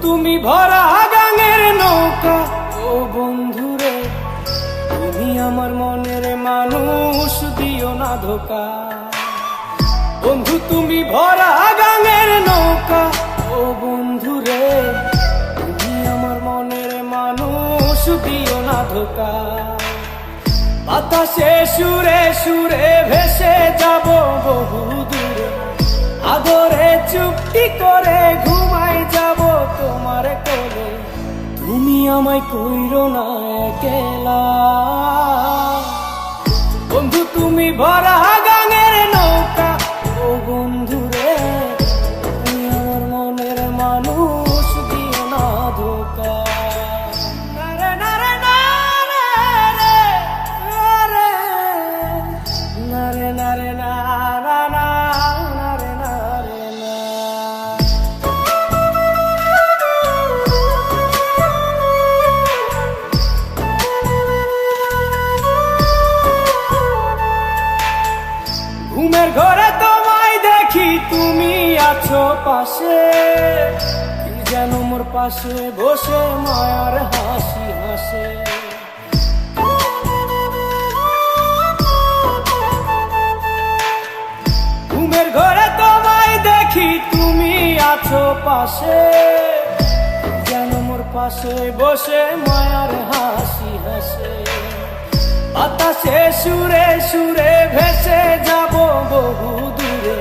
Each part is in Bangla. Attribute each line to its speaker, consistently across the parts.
Speaker 1: তুমি ভরা গাঙের নৌকা, ও বন্ধুরে তুমি আমার মনের মানুষ, দিও না ধোকা। বন্ধু তুমি ভরা গাঙের নৌকা, ও বন্ধুরে তুমি আমার মনের মানুষ, দিও না ধোকা। বাতাসে সুরে সুরে ভেসে যাব বহু দূরে, আদরে চুপটি করে ঘুমাই যাব তোমার কোলে। তুমি আমায় কইরো না একলা, বন্ধু তুমি ভরা গাঙের নৌকা, ও বন্ধুরে তুমি আমার মনের মানুষ, দিও না ধোকা। নারে নারে নারে নারে নারে নারে নারে নারে নারে না। ঘুমের ঘরে তোমায় দেখি তুমি আছো পাশে, কি যেন মোর পাশে বসে মায়ার হাসি হাসে। ঘুমের ঘরে তোমায় দেখি তুমি আছো পাশে, কি যেন মোর পাশে বসে মায়ার হাসি হাসে। বাতাসে সুরে সুরে ভেসে যাব বহু দূরে,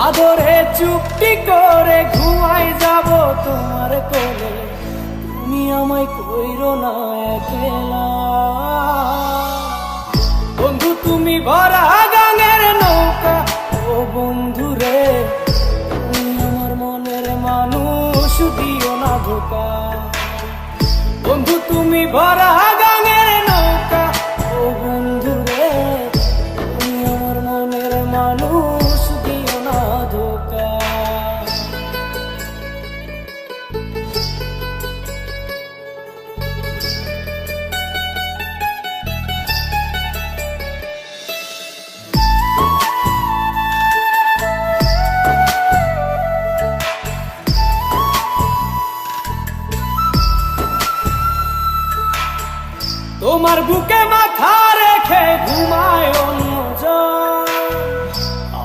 Speaker 1: আদরে চুপটি করে ঘুমাই যাব তোমার কোলে। তুমি আমায় কইরো না একলা, বন্ধু তুমি ভরা গাঙের নৌকা, ও বন্ধুরে তুমি আমার মনের মানুষ, দিও না ধোকা। বন্ধু তুমি ভরা গাঙের নৌকা, ও বন্ধুরে তুমি আমার মনের মানুষ, দিও না ধোকা। তোমার বুকে মাথা রেখে ঘুমায় অন্যজন,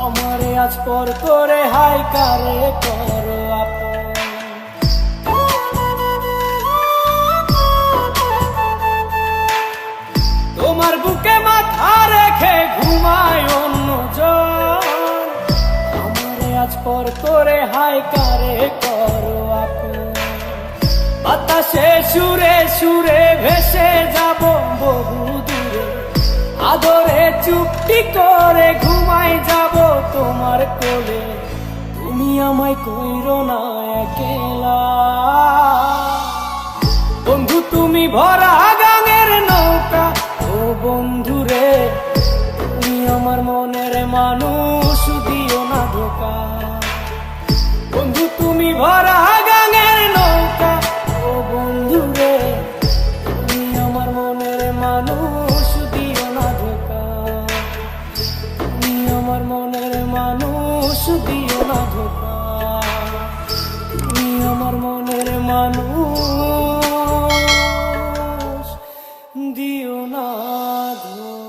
Speaker 1: আমারে আজ পর করে হাই কারে করো আপন। তোমার বুকে মাথা রেখে ঘুমায় অন্যজন, আমারে আজ পর করে হাই কারে করো আপন। বাতাসে সুরে সুরে ভেসে যাব বহু দূরে, আদরে চুপটি করে ঘুমাই যাব তোমার কোলে। তুমি আমায় কইরো না একলা, বন্ধু তুমি ভরা গাঙের নৌকা, ও বন্ধুরে তুমি আমার মনের মানুষ, দিও না ধোকা। বন্ধু তুমি ভরা গাঙের নৌকা, ও বন্ধুরে তুমি আমার মনের মানুষ, দিও না ধোকা। তুমি আমার মনের মানুষ, দিও না ধোকা। তুমি আমার মনের মানুষ, দিও না ধোকা।